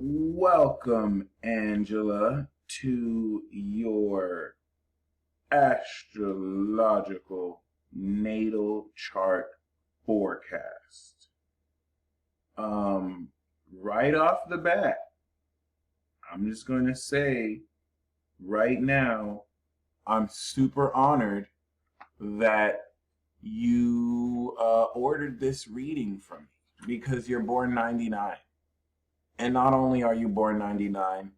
Welcome, Angela, to your astrological natal chart forecast. Right off the bat, I'm just going to say right now, I'm super honored that you ordered this reading from me because you're born 99. And not only are you born 99,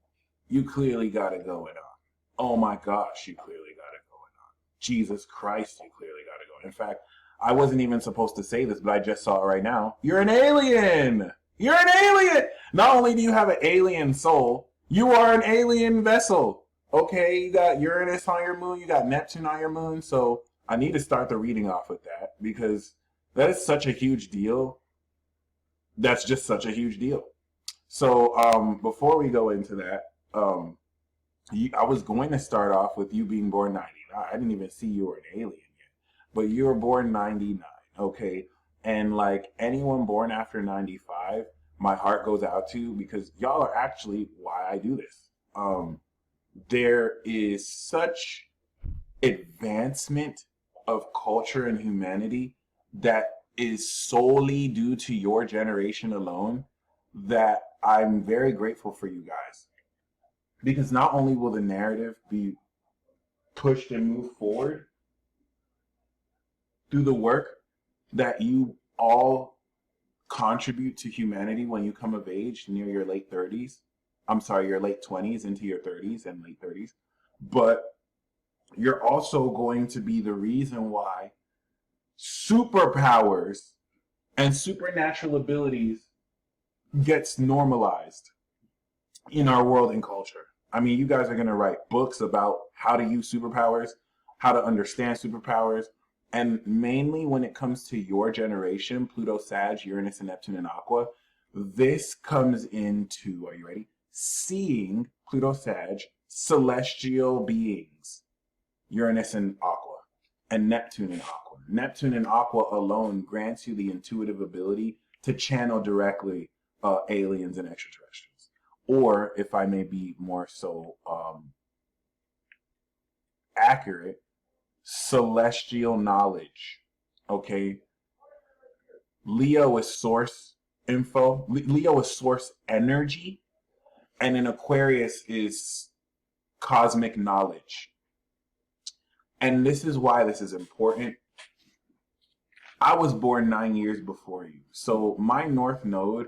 you clearly got it going on. Oh my gosh, you clearly got it going on. Jesus Christ, you clearly got it going. In fact, I wasn't even supposed to say this, but I just saw it right now. You're an alien! You're an alien! Not only do you have an alien soul, you are an alien vessel. Okay, you got Uranus on your moon, you got Neptune on your moon, so I need to start the reading off with that because that is such a huge deal. That's just such a huge deal. So before we go into that, I was going to start off with you being born 99. I didn't even see you were an alien yet, but you were born 99, okay? And like anyone born after 95, my heart goes out to because y'all are actually why I do this. There is such advancement of culture and humanity that is solely due to your generation alone that I'm very grateful for you guys. Because not only will the narrative be pushed and moved forward through the work that you all contribute to humanity when you come of age near your late 30s. I'm sorry, your late 20s into your 30s and late 30s. But you're also going to be the reason why superpowers and supernatural abilities gets normalized in our world and culture. I mean, you guys are going to write books about how to use superpowers, how to understand superpowers, and mainly when it comes to your generation, Pluto, Sag, Uranus, and Neptune, and Aqua, this comes into, are you ready? Seeing Pluto, Sag, celestial beings, Uranus and Aqua, and Neptune and Aqua. Neptune and Aqua alone grants you the intuitive ability to channel directly aliens and extraterrestrials. Or, if I may be more so accurate, celestial knowledge. Okay? Leo is source info. Leo is source energy. And an Aquarius is cosmic knowledge. And this is why this is important. I was born 9 years before you. So my north node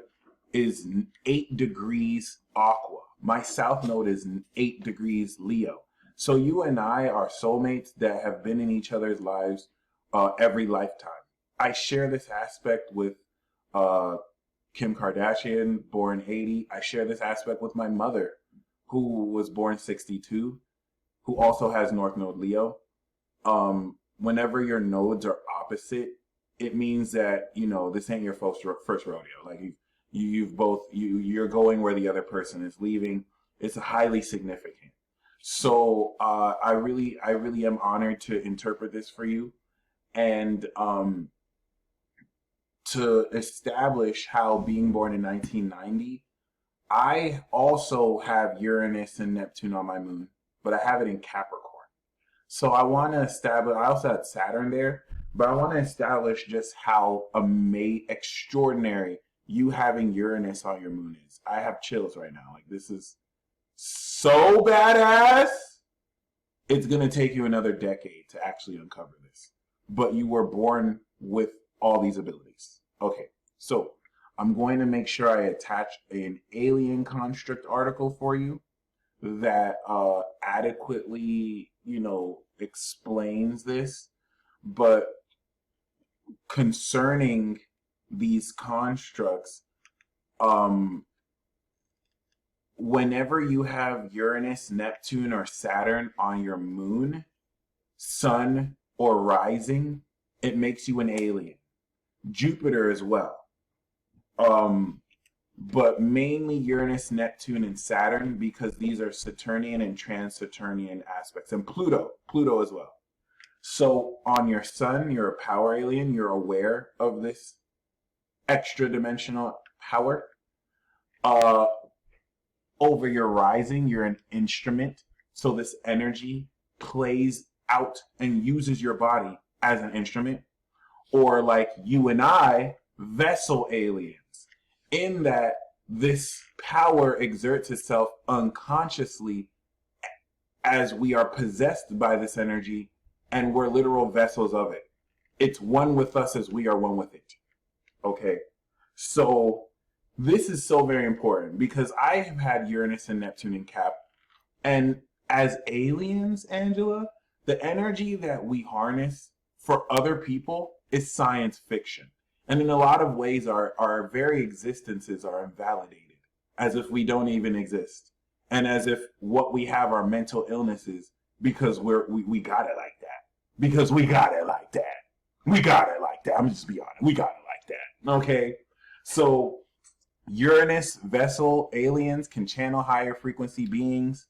is 8 degrees Aqua. My south node is 8 degrees Leo. So you and I are soulmates that have been in each other's lives every lifetime. I share this aspect with Kim Kardashian, born 80. I share this aspect with my mother, who was born 62, who also has north node Leo. Whenever your nodes are opposite, it means that, you know, this ain't your first rodeo. Like you're going where the other person is leaving. It's highly significant. So I really am honored to interpret this for you, and to establish how being born in 1990, I also have Uranus and Neptune on my moon, but I have it in Capricorn. So I want to establish. I also had Saturn there, but I want to establish just how extraordinary you having Uranus on your moon is. I have chills right now. Like, this is so badass. It's going to take you another decade to actually uncover this. But you were born with all these abilities. Okay, so I'm going to make sure I attach an alien construct article for you that adequately, you know, explains this. But concerning these constructs, whenever you have Uranus, Neptune, or Saturn on your moon, sun, or rising, it makes you an alien. Jupiter as well. But mainly Uranus, Neptune, and Saturn, because these are Saturnian and trans-Saturnian aspects. And Pluto as well. So on your sun, you're a power alien. You're aware of this extra dimensional power. over your rising. You're an instrument. So this energy plays out and uses your body as an instrument. Or like you and I, vessel aliens, in that this power exerts itself unconsciously as we are possessed by this energy, and we're literal vessels of it. It's one with us as we are one with it. Okay? So this is so very important because I have had Uranus and Neptune in Cap, and as aliens, Angela, the energy that we harness for other people is science fiction. And in a lot of ways, our very existences are invalidated, as if we don't even exist. And as if what we have are mental illnesses because we got it like that. Because we got it like that. We got it like that. I'm just be honest. We got it like that. Okay? So Uranus, vessel, aliens can channel higher frequency beings.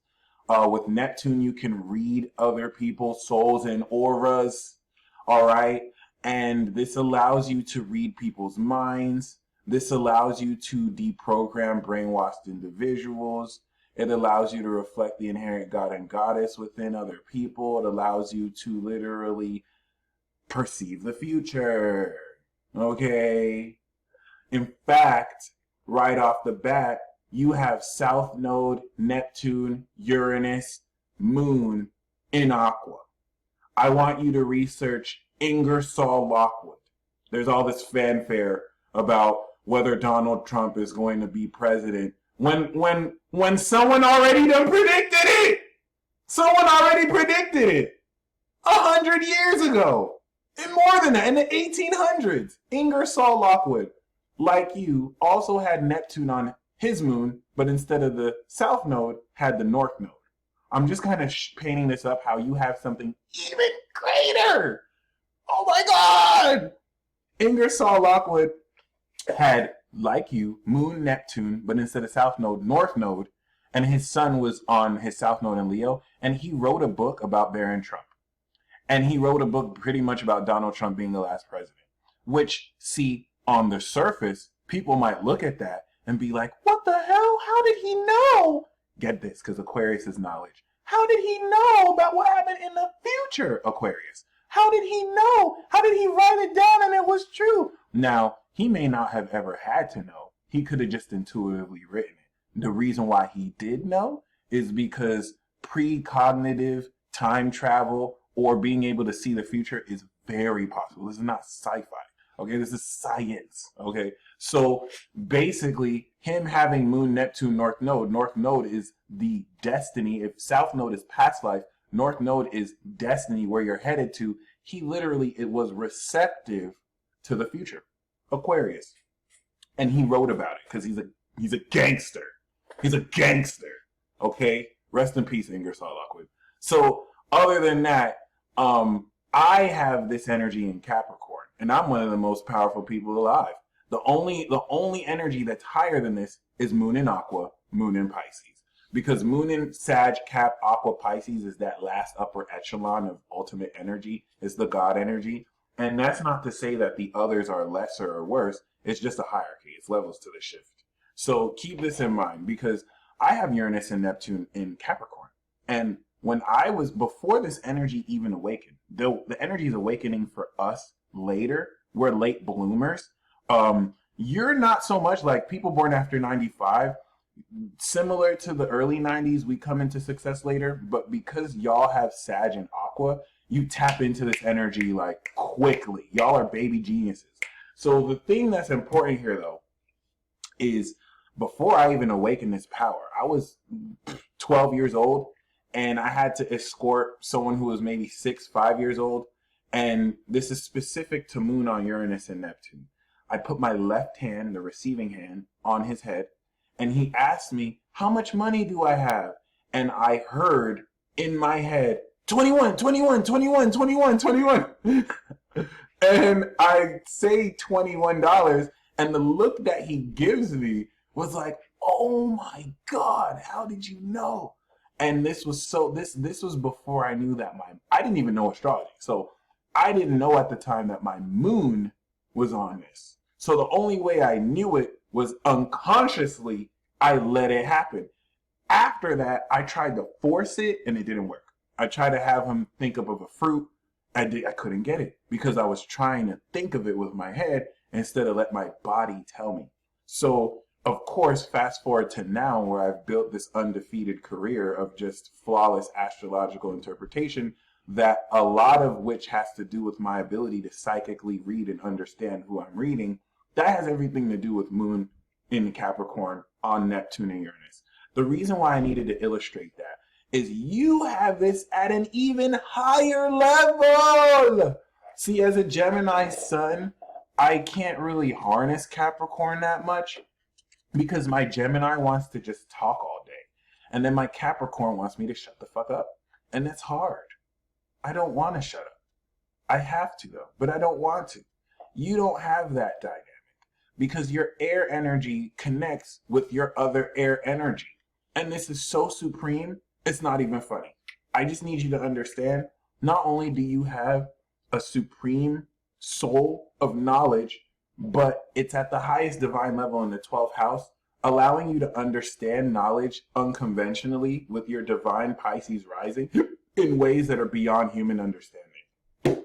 With Neptune, you can read other people's souls and auras. All right? And this allows you to read people's minds. This allows you to deprogram brainwashed individuals. It allows you to reflect the inherent God and goddess within other people. It allows you to literally perceive the future. Okay? In fact, right off the bat, you have South Node, Neptune, Uranus, Moon in Aqua. I want you to research Ingersoll Lockwood. There's all this fanfare about whether Donald Trump is going to be president when someone already done predicted it. Someone already predicted it 100 years ago. And more than that, in the 1800s. Ingersoll Lockwood, like you, also had Neptune on his moon, but instead of the South Node, had the North Node. I'm just kind of painting this up how you have something even greater. Oh my God! Ingersoll Lockwood had, like you, Moon, Neptune, but instead of South Node, North Node, and his sun was on his South Node in Leo, and he wrote a book about Barron Trump. And he wrote a book pretty much about Donald Trump being the last president. Which, see, on the surface, people might look at that and be like, what the hell? How did he know? Get this, because Aquarius is knowledge. How did he know about what happened in the future, Aquarius? How did he know? How did he write it down and it was true? Now, he may not have ever had to know. He could have just intuitively written it. The reason why he did know is because precognitive time travel or being able to see the future is very possible. This is not sci-fi. Okay, this is science. Okay, so basically, him having Moon, Neptune, North Node is the destiny. If South Node is past life, North Node is destiny, where you're headed to. He literally, it was receptive to the future. Aquarius. And he wrote about it because he's a gangster. He's a gangster. Okay? Rest in peace, Ingersoll Lockwood. So, other than that, I have this energy in Capricorn, and I'm one of the most powerful people alive. The only energy that's higher than this is Moon in Aqua, Moon in Pisces. Because Moon in Sag, Cap, Aqua, Pisces is that last upper echelon of ultimate energy. It's the God energy. And that's not to say that the others are lesser or worse. It's just a hierarchy. It's levels to the shift. So keep this in mind, because I have Uranus and Neptune in Capricorn. And when I was, before this energy even awakened, the energy is awakening for us later. We're late bloomers. You're not so much like people born after 95. Similar to the early 90s, we come into success later, but because y'all have Sag and Aqua, you tap into this energy like quickly. Y'all are baby geniuses. So the thing that's important here, though, is before I even awakened this power, I was 12 years old, and I had to escort someone who was maybe 5 years old. And this is specific to Moon on Uranus and Neptune. I put my left hand, the receiving hand, on his head, and he asked me, how much money do I have? And I heard in my head, 21, 21, 21, 21, 21. And I say $21, and the look that he gives me was like, oh my God, how did you know? And this was this was before I knew that I didn't even know astrology. So I didn't know at the time that my moon was on this. So the only way I knew it was unconsciously I let it happen. After that, I tried to force it and it didn't work. I tried to have him think of a fruit. I couldn't get it because I was trying to think of it with my head instead of let my body tell me. So, of course, fast forward to now where I've built this undefeated career of just flawless astrological interpretation, that a lot of which has to do with my ability to psychically read and understand who I'm reading. That has everything to do with Moon in Capricorn on Neptune and Uranus. The reason why I needed to illustrate that is you have this at an even higher level. See, as a Gemini sun, I can't really harness Capricorn that much because my Gemini wants to just talk all day. And then my Capricorn wants me to shut the fuck up. And that's hard. I don't want to shut up. I have to though, but I don't want to. You don't have that dynamic because your air energy connects with your other air energy. And this is so supreme, it's not even funny. I just need you to understand, not only do you have a supreme soul of knowledge, but it's at the highest divine level in the 12th house, allowing you to understand knowledge unconventionally with your divine Pisces rising in ways that are beyond human understanding.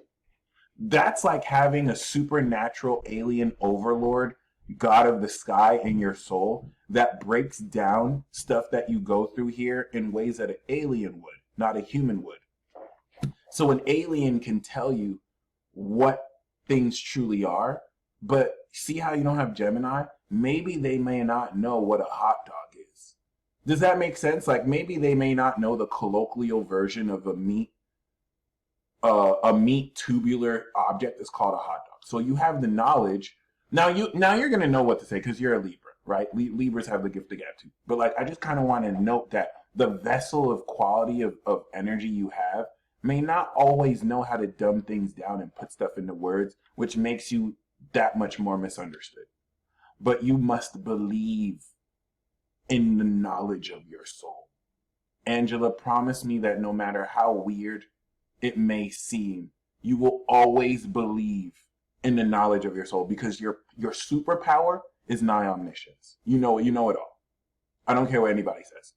That's like having a supernatural alien overlord, God of the sky in your soul that breaks down stuff that you go through here in ways that an alien would, not a human would. So an alien can tell you what things truly are, but see how you don't have Gemini? Maybe they may not know what a hot dog is. Does that make sense? Like maybe they may not know the colloquial version of a meat tubular object is called a hot dog. So you have the knowledge. Now you're gonna know what to say because you're a Libra, right? Libras have the gift of gab too. But like I just kind of want to note that the vessel of quality of energy you have may not always know how to dumb things down and put stuff into words, which makes you that much more misunderstood. But you must believe in the knowledge of your soul. Angela promised me that no matter how weird it may seem, you will always believe in the knowledge of your soul because your superpower is nigh omniscience. You know it all. I don't care what anybody says.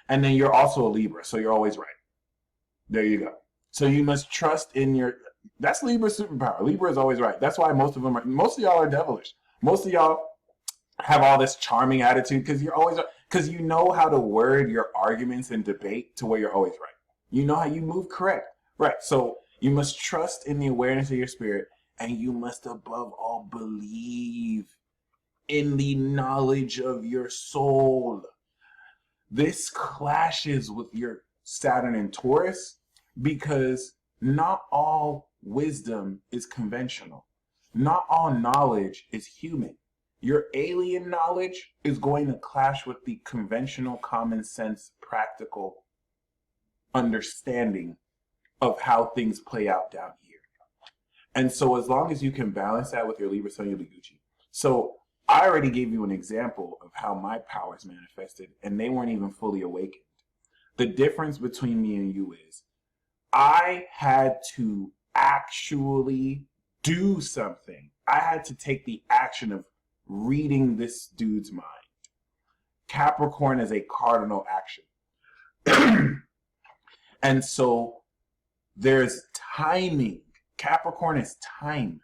And then you're also a Libra, so you're always right. There you go. So you must trust in your, that's Libra's superpower. Libra is always right. That's why most of y'all are devilish. Most of y'all have all this charming attitude because you know how to word your arguments and debate to where you're always right. You know how you move correct. Right. So you must trust in the awareness of your spirit, and you must above all believe in the knowledge of your soul. This clashes with your Saturn and Taurus because not all wisdom is conventional. Not all knowledge is human. Your alien knowledge is going to clash with the conventional, common sense, practical understanding of how things play out down here. And so as long as you can balance that with your Libra Sun, you'll be Gucci. So I already gave you an example of how my powers manifested, and they weren't even fully awakened. The difference between me and you is I had to actually do something. I had to take the action of reading this dude's mind. Capricorn is a cardinal action. And so there's timing. Capricorn is time.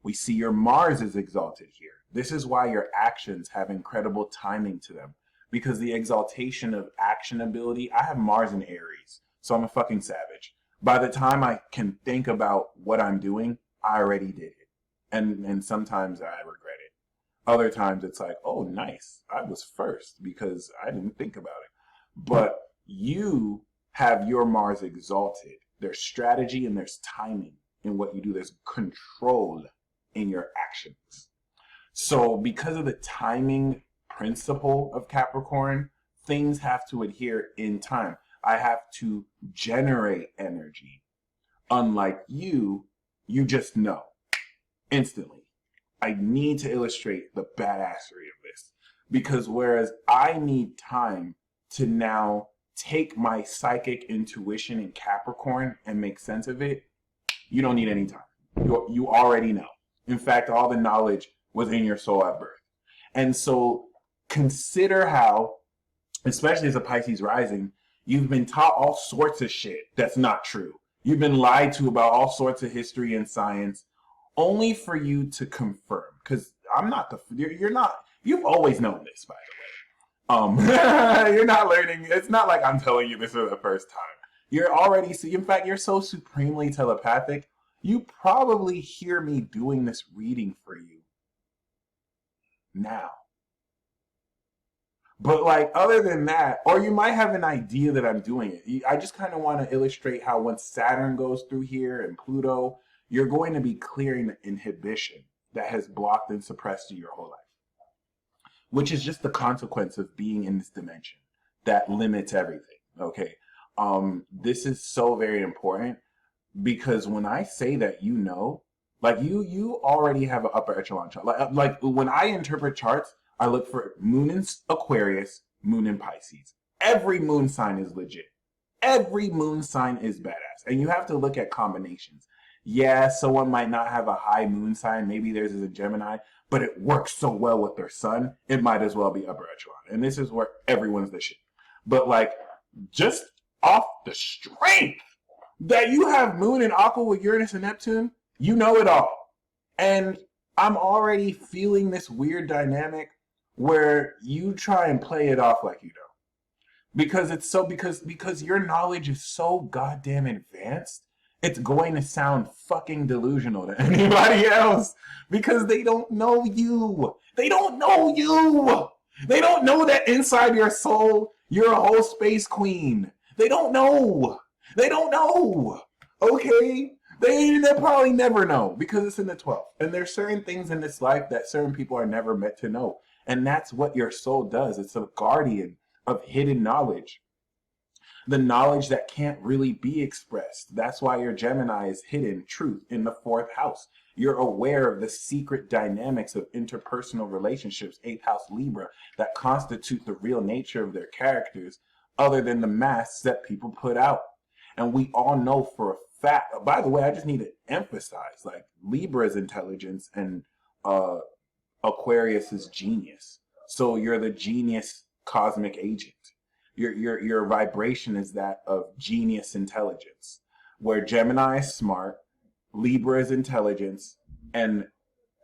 We see your Mars is exalted here. This is why your actions have incredible timing to them. Because the exaltation of action ability, I have Mars in Aries, so I'm a fucking savage. By the time I can think about what I'm doing, I already did it. And sometimes I regret it. Other times it's like, oh, nice. I was first because I didn't think about it. But you have your Mars exalted. There's strategy and there's timing in what you do. There's control in your actions. So because of the timing principle of Capricorn, things have to adhere in time. I have to generate energy. Unlike you just know instantly. I need to illustrate the badassery of this because whereas I need time to now take my psychic intuition in Capricorn and make sense of it, you don't need any time. You already know. In fact, all the knowledge was in your soul at birth. And so consider how especially as a Pisces rising, you've been taught all sorts of shit that's not true. You've been lied to about all sorts of history and science, only for you to confirm. Because I'm not you're not. You've always known this, by the way. You're not learning. It's not like I'm telling you this for the first time. You're already. In fact, you're so supremely telepathic. You probably hear me doing this reading for you now. But like other than that, or you might have an idea that I'm doing it. I just kind of want to illustrate how once Saturn goes through here and Pluto, you're going to be clearing the inhibition that has blocked and suppressed you your whole life, which is just the consequence of being in this dimension that limits everything. Okay. This is so very important because when I say that, like you already have an upper echelon chart. Like when I interpret charts, I look for moon in Aquarius, moon in Pisces. Every moon sign is legit. Every moon sign is badass. And you have to look at combinations. Yeah, someone might not have a high moon sign. Maybe theirs is a Gemini, but it works so well with their sun, it might as well be upper echelon. And this is where everyone's the shit. But like, just off the strength that you have moon and Aqua with Uranus and Neptune, you know it all. And I'm already feeling this weird dynamic where you try and play it off like you don't. Because it's so because your knowledge is so goddamn advanced, it's going to sound fucking delusional to anybody else because they don't know you. They don't know you. They don't know that inside your soul, you're a whole space queen. They don't know. They don't know. Okay? They'll probably never know because it's in the 12th. And there's certain things in this life that certain people are never meant to know. And that's what your soul does. It's a guardian of hidden knowledge. The knowledge that can't really be expressed. That's why your Gemini is hidden truth in the 4th house. You're aware of the secret dynamics of interpersonal relationships, 8th house Libra, that constitute the real nature of their characters, other than the masks that people put out. And we all know for a fact, by the way, I just need to emphasize, like, Libra's intelligence and Aquarius is genius. So you're the genius cosmic agent. Your vibration is that of genius intelligence, where Gemini is smart, Libra is intelligence, and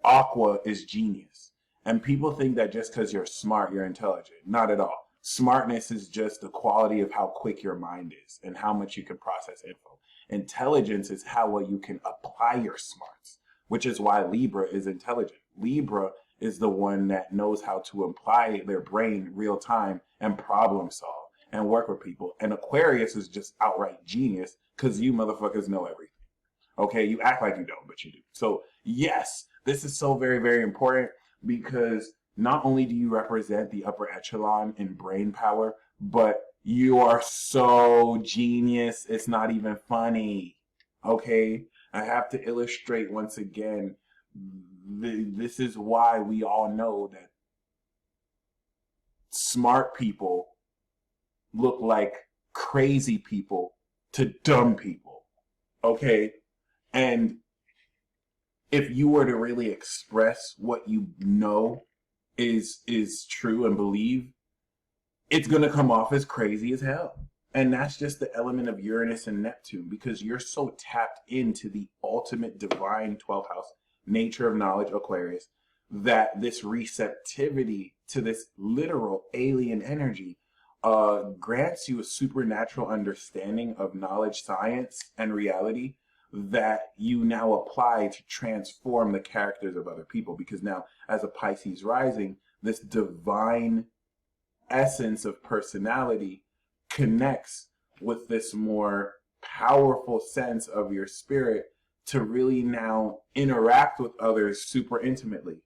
Aqua is genius. And people think that just because you're smart, you're intelligent. Not at all. Smartness is just the quality of how quick your mind is and how much you can process info. Intelligence is how well you can apply your smarts, which is why Libra is intelligent. Libra is the one that knows how to apply their brain real time and problem solve and work with people. And Aquarius is just outright genius because you motherfuckers know everything. Okay, you act like you don't, but you do. So yes, this is so very, very important because not only do you represent the upper echelon in brain power, but you are so genius, it's not even funny. Okay, I have to illustrate once again. This is why we all know that smart people look like crazy people to dumb people. Okay? And if you were to really express what you know is true and believe, it's going to come off as crazy as hell. And that's just the element of Uranus and Neptune because you're so tapped into the ultimate divine 12th house nature of knowledge, Aquarius, that this receptivity to this literal alien energy grants you a supernatural understanding of knowledge, science, and reality that you now apply to transform the characters of other people. Because now, as a Pisces rising, this divine essence of personality connects with this more powerful sense of your spirit to really now interact with others super intimately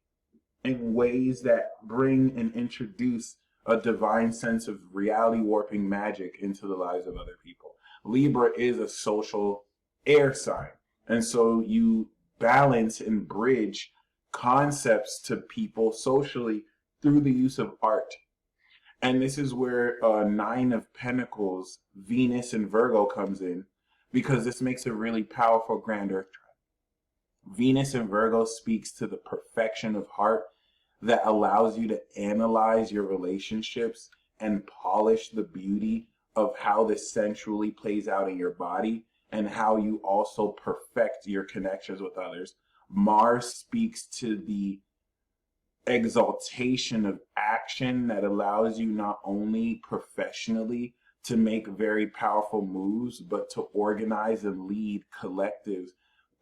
in ways that bring and introduce a divine sense of reality warping magic into the lives of other people. Libra is a social air sign. And so you balance and bridge concepts to people socially through the use of art. And this is where 9 of Pentacles, Venus and Virgo comes in, because this makes a really powerful grand earth trine. Venus and Virgo speaks to the perfection of heart that allows you to analyze your relationships and polish the beauty of how this sensually plays out in your body and how you also perfect your connections with others. Mars speaks to the exaltation of action that allows you not only professionally to make very powerful moves, but to organize and lead collectives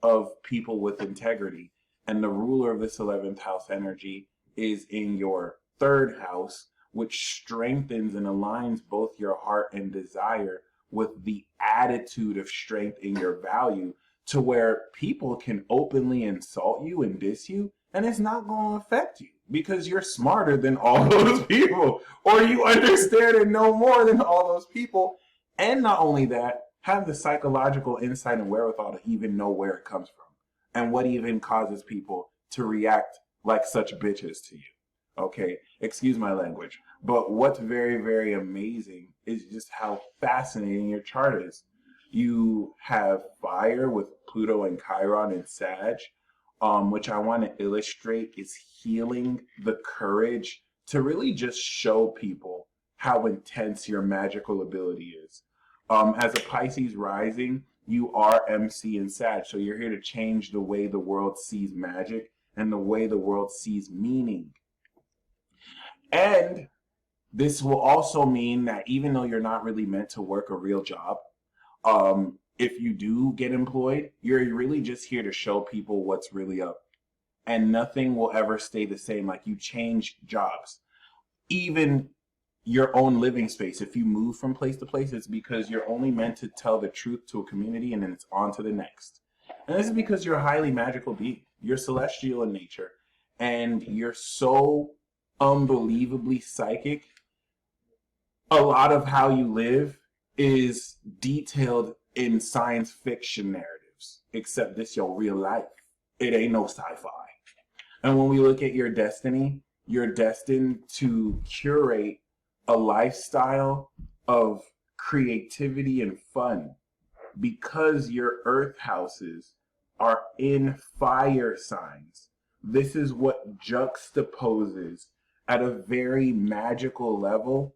of people with integrity. And the ruler of this 11th house energy is in your third house, which strengthens and aligns both your heart and desire with the attitude of strength in your value, to where people can openly insult you and diss you, and it's not going to affect you because you're smarter than all those people, or you understand and know more than all those people. And not only that, have the psychological insight and wherewithal to even know where it comes from and what even causes people to react like such bitches to you. Okay, excuse my language. But what's very, very amazing is just how fascinating your chart is. You have fire with Pluto and Chiron and Sag, which I want to illustrate is healing the courage to really just show people how intense your magical ability is. As a Pisces rising, you are MC and Sag, so you're here to change the way the world sees magic and the way the world sees meaning. And this will also mean that even though you're not really meant to work a real job, if you do get employed, you're really just here to show people what's really up. And nothing will ever stay the same. Like, you change jobs. Even your own living space, if you move from place to place, it's because you're only meant to tell the truth to a community and then it's on to the next. And this is because you're a highly magical being. You're celestial in nature. And you're so unbelievably psychic. A lot of how you live is detailed in science fiction narratives, except this your real life. It ain't no sci-fi. And when we look at your destiny, you're destined to curate a lifestyle of creativity and fun because your earth houses are in fire signs. This is what juxtaposes at a very magical level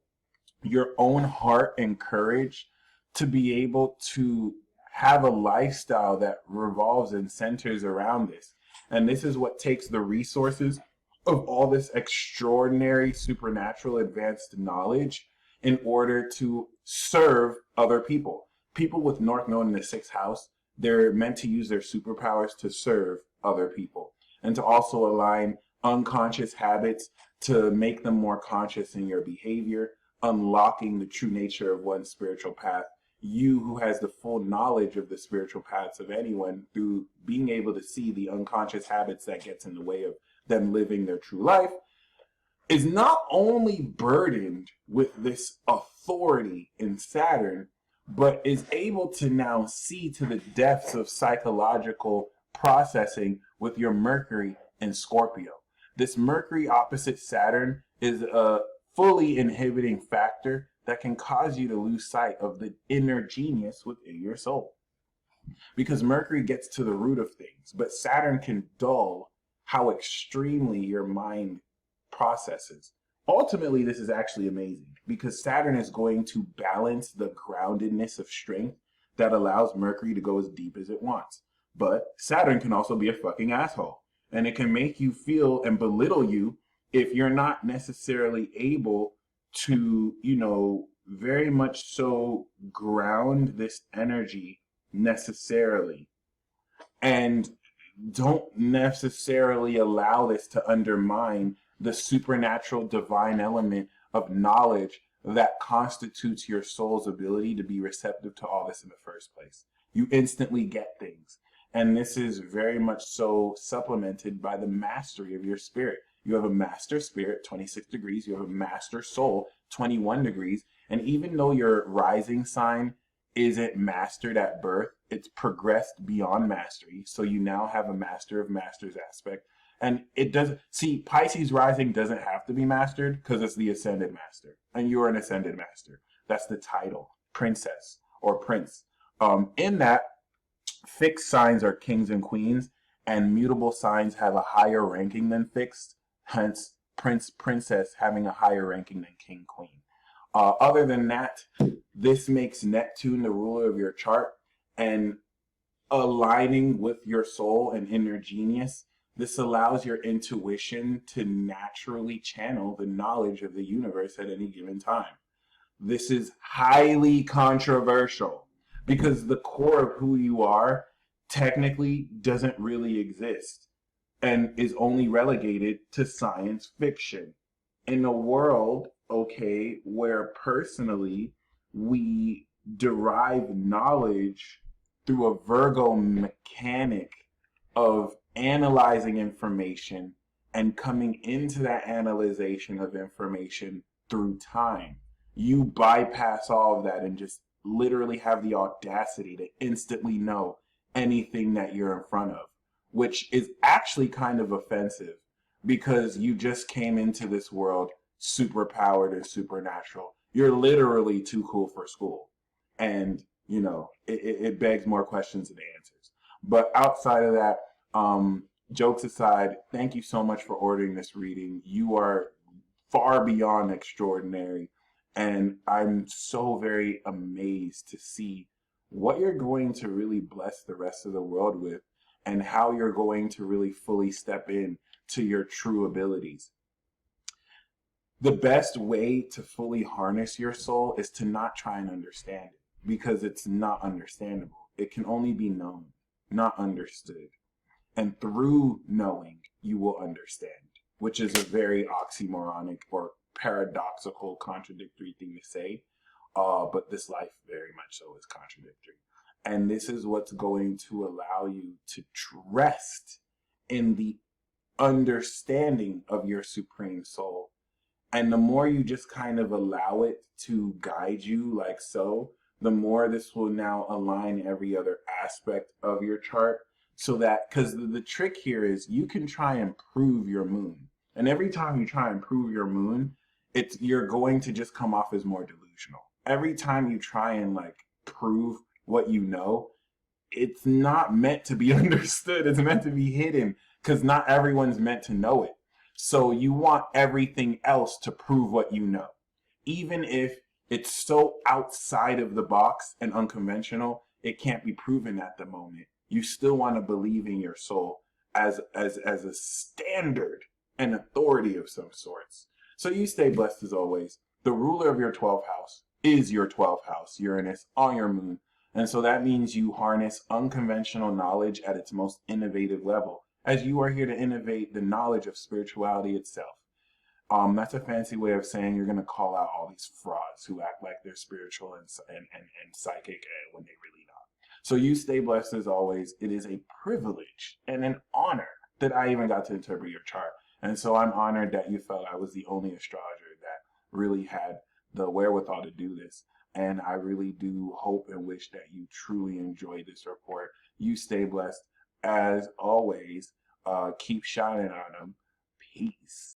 your own heart and courage to be able to have a lifestyle that revolves and centers around this. And this is what takes the resources of all this extraordinary supernatural advanced knowledge in order to serve other people. People with North Node in the 6th house, they're meant to use their superpowers to serve other people and to also align unconscious habits to make them more conscious in your behavior, unlocking the true nature of one's spiritual path. You, who has the full knowledge of the spiritual paths of anyone, through being able to see the unconscious habits that gets in the way of them living their true life, is not only burdened with this authority in Saturn, but is able to now see to the depths of psychological processing with your Mercury in Scorpio. This Mercury opposite Saturn is a fully inhibiting factor that can cause you to lose sight of the inner genius within your soul. Because Mercury gets to the root of things, but Saturn can dull how extremely your mind processes. Ultimately, this is actually amazing because Saturn is going to balance the groundedness of strength that allows Mercury to go as deep as it wants. But Saturn can also be a fucking asshole, and it can make you feel and belittle you if you're not necessarily able to, very much so ground this energy necessarily. And don't necessarily allow this to undermine the supernatural divine element of knowledge that constitutes your soul's ability to be receptive to all this in the first place. You instantly get things. And this is very much so supplemented by the mastery of your spirit. You have a master spirit, 26 degrees. You have a master soul, 21 degrees. And even though your rising sign isn't mastered at birth, it's progressed beyond mastery. So you now have a master of masters aspect. And it doesn't, see, Pisces rising doesn't have to be mastered because it's the ascended master. And you're an ascended master. That's the title, princess or prince. In that, fixed signs are kings and queens, and mutable signs have a higher ranking than fixed. Hence, prince, princess having a higher ranking than king, queen. Other than that, this makes Neptune the ruler of your chart, and aligning with your soul and inner genius. This allows your intuition to naturally channel the knowledge of the universe at any given time. This is highly controversial because the core of who you are technically doesn't really exist and is only relegated to science fiction. In a world, okay, where personally we derive knowledge through a Virgo mechanic of analyzing information and coming into that analyzation of information through time. You bypass all of that and just literally have the audacity to instantly know anything that you're in front of, which is actually kind of offensive because you just came into this world super powered and supernatural. You're literally too cool for school. And, you know, it begs more questions than answers. But outside of that, jokes aside, thank you so much for ordering this reading. You are far beyond extraordinary. And I'm so very amazed to see what you're going to really bless the rest of the world with and how you're going to really fully step in to your true abilities. The best way to fully harness your soul is to not try and understand it because it's not understandable. It can only be known, not understood. And through knowing, you will understand, which is a very oxymoronic or paradoxical, contradictory thing to say. But this life very much so is contradictory. And this is what's going to allow you to rest in the understanding of your supreme soul. And the more you just kind of allow it to guide you like so, the more this will now align every other aspect of your chart. So that, because the trick here is you can try and prove your moon. And every time you try and prove your moon, you're going to just come off as more delusional. Every time you try and like prove what you know, it's not meant to be understood. It's meant to be hidden because not everyone's meant to know it. So you want everything else to prove what you know. Even if it's so outside of the box and unconventional, it can't be proven at the moment. You still want to believe in your soul as a standard and authority of some sorts. So you stay blessed as always. The ruler of your 12th house is your 12th house, Uranus, on your moon. And so that means you harness unconventional knowledge at its most innovative level, as you are here to innovate the knowledge of spirituality itself. That's a fancy way of saying you're going to call out all these frauds who act like they're spiritual and psychic when they really not. So you stay blessed as always. It is a privilege and an honor that I even got to interpret your chart. And so I'm honored that you felt I was the only astrologer that really had the wherewithal to do this. And I really do hope and wish that you truly enjoy this report. You stay blessed as always. Keep shining on them. Peace.